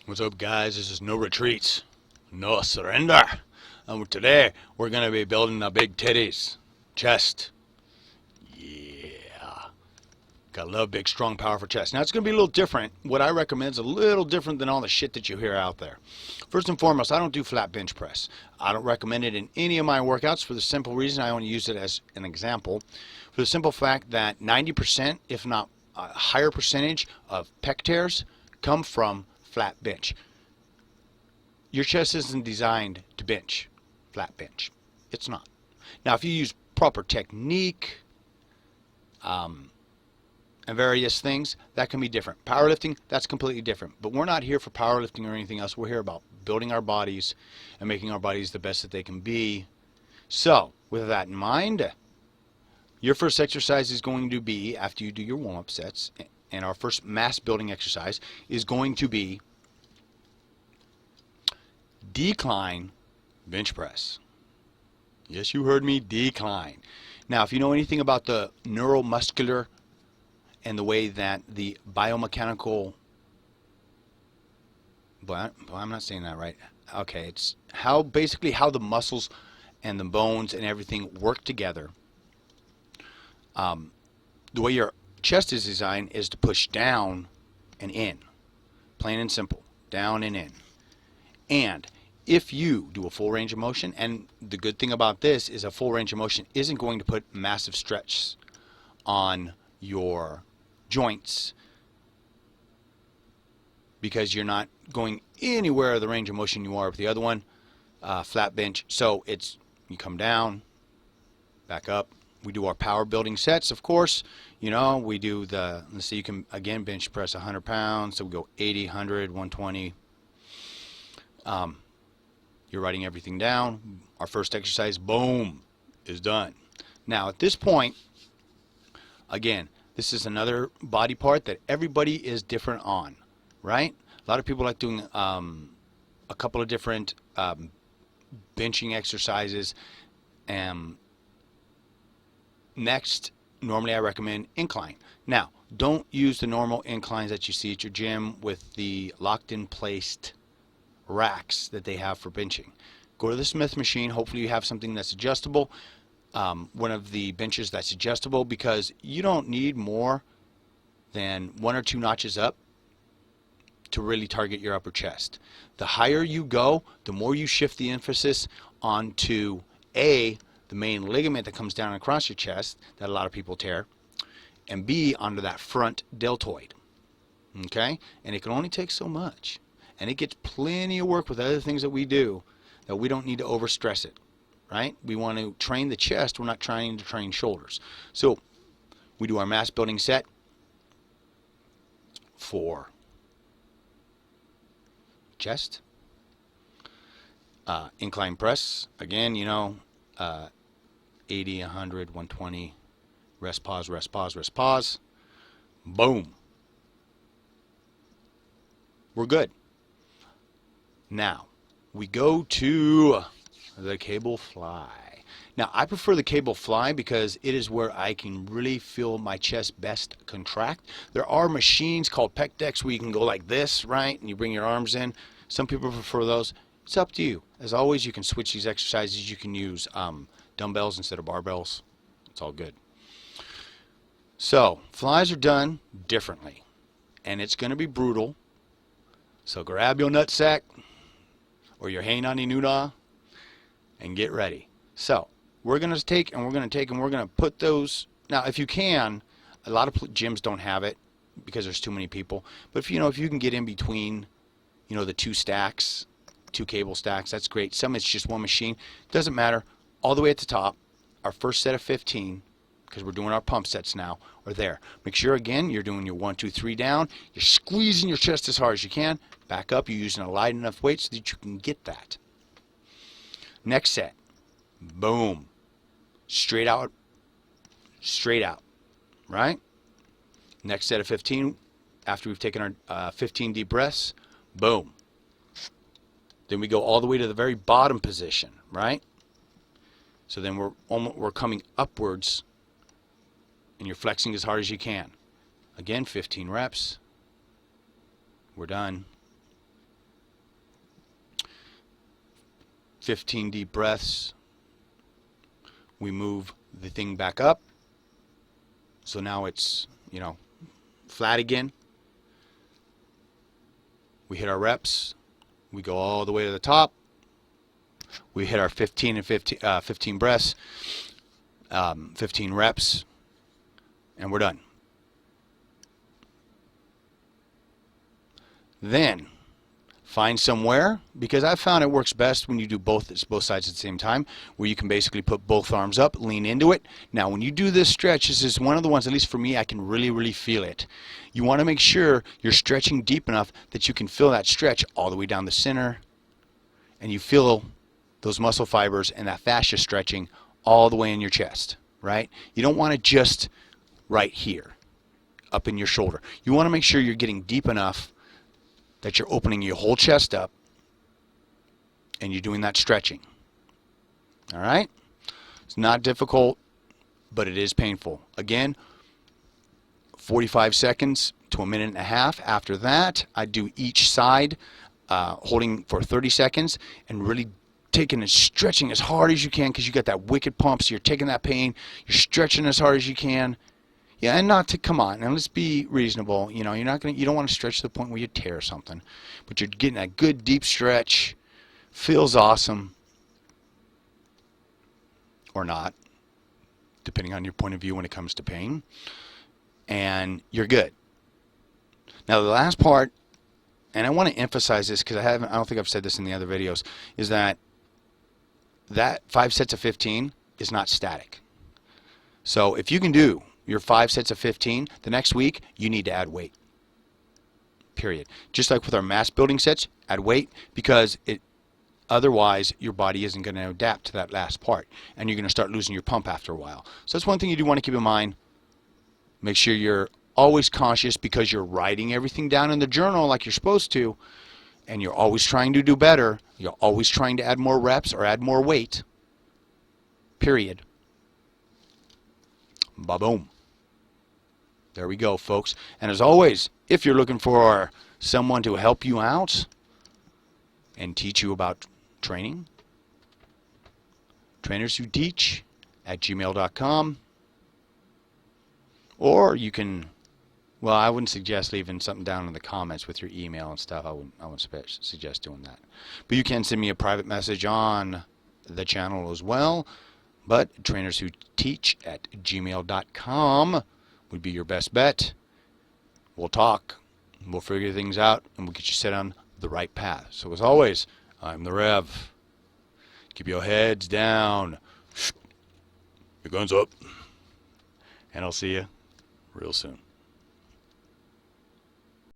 What's up, guys? This is No Retreats, No Surrender. And today we're going to be building the big titties, chest. Yeah. Gotta love big, strong, powerful chest. Now it's going to be a little different. What I recommend is a little different than all the shit that you hear out there. First and foremost, I don't do flat bench press. I don't recommend it in any of my workouts for the simple reason I only use it as an example. For the simple fact that 90%, if not a higher percentage, of pec tears come from flat bench. Your chest isn't designed to bench, flat bench. It's not. Now, if you use proper technique and various things, that can be different. Powerlifting, that's completely different. But we're not here for powerlifting or anything else. We're here about building our bodies and making our bodies the best that they can be. So, with that in mind, your first exercise is going to be, after you do your warm-up sets, and our first mass building exercise is going to be decline bench press. Yes, you heard me, decline. Now, if you know anything about the neuromuscular and the way that the biomechanical, but I'm not saying that right. Okay, it's basically how the muscles and the bones and everything work together. The way your chest is designed is to push down and in, plain and simple, down and in. And if you do a full range of motion, and the good thing about this is a full range of motion isn't going to put massive stretch on your joints because you're not going anywhere of the range of motion you are with the other one, flat bench. So it's, you come down, back up. We do our power building sets, of course. You know, we do the, let's see, you can, again, bench press 100 pounds. So we go 80, 100, 120. You're writing everything down. Our first exercise, boom, is done. Now, at this point, again, this is another body part that everybody is different on, right? A lot of people like doing a couple of different benching exercises. Next, normally I recommend incline. Now, don't use the normal inclines that you see at your gym with the locked-in placed racks that they have for benching. Go to the Smith machine. Hopefully you have something that's adjustable. One of the benches that's adjustable, because you don't need more than 1 or 2 notches up to really target your upper chest. The higher you go, the more you shift the emphasis onto A, the main ligament that comes down across your chest that a lot of people tear, and B, onto that front deltoid. Okay? And it can only take so much. And it gets plenty of work with other things that we do that we don't need to overstress it. Right? We want to train the chest. We're not trying to train shoulders. So we do our mass building set for chest. Incline press. Again, you know, 80, 100, 120. Rest, pause, rest, pause, rest, pause. Boom. We're good. Now, we go to the cable fly. Now, I prefer the cable fly because it is where I can really feel my chest best contract. There are machines called pec decks where you can go like this, right? And you bring your arms in. Some people prefer those. It's up to you. As always, you can switch these exercises. You can use dumbbells instead of barbells. It's all good. So, flies are done differently. And it's going to be brutal. So grab your nutsack or your hey nani noodah and get ready. So we're going to take and we're going to put those. Now, if you can, a lot of gyms don't have it because there's too many people. But if you can get in between, the 2 stacks, 2 cable stacks, that's great. Some it's just one machine. Doesn't matter. All the way at the top, our first set of 15, because we're doing our pump sets now, are there. Make sure, again, you're doing your 1, 2, 3 down. You're squeezing your chest as hard as you can. Back up. You're using a light enough weight so that you can get that. Next set. Boom. Straight out. Straight out. Right? Next set of 15. After we've taken our 15 deep breaths. Boom. Then we go all the way to the very bottom position. Right? So then we're coming upwards. And you're flexing as hard as you can. Again, 15 reps. We're done. 15 deep breaths. We move the thing back up. So now it's, flat again. We hit our reps. We go all the way to the top. We hit our 15 breaths, 15 reps, and we're done. Then find somewhere, because I've found it works best when you do both sides at the same time, where you can basically put both arms up, lean into it. Now when you do this stretch, this is one of the ones, at least for me, I can really feel it. You want to make sure you're stretching deep enough that you can feel that stretch all the way down the center, and you feel those muscle fibers and that fascia stretching all the way in your chest, right? You don't want it just right here, up in your shoulder. You want to make sure you're getting deep enough that you're opening your whole chest up and you're doing that stretching. All right? It's not difficult, but it is painful. Again, 45 seconds to a minute and a half. After that, I do each side, holding for 30 seconds and really taking and stretching as hard as you can, because you got that wicked pump, so you're taking that pain, you're stretching as hard as you can. Yeah, and not to, come on, and let's be reasonable. You don't want to stretch to the point where you tear something, but you're getting that good deep stretch. Feels awesome, or not, depending on your point of view when it comes to pain, and you're good. Now the last part, and I want to emphasize this because I don't think I've said this in the other videos, is that 5 sets of 15 is not static. So if you can do your 5 sets of 15, the next week you need to add weight. Period. Just like with our mass building sets, add weight, because otherwise your body isn't going to adapt to that last part, and you're going to start losing your pump after a while. So that's one thing you do want to keep in mind. Make sure you're always conscious, because you're writing everything down in the journal like you're supposed to, and you're always trying to do better. You're always trying to add more reps or add more weight. Period. Ba-boom. There we go, folks. And as always, if you're looking for someone to help you out and teach you about training, trainerswhoteach@gmail.com. Or you can, well, I wouldn't suggest leaving something down in the comments with your email and stuff. I wouldn't suggest doing that. But you can send me a private message on the channel as well. But trainerswhoteach@gmail.com would be your best bet. We'll talk. We'll figure things out, and we'll get you set on the right path. So as always, I'm the Rev. Keep your heads down, your guns up, and I'll see you real soon.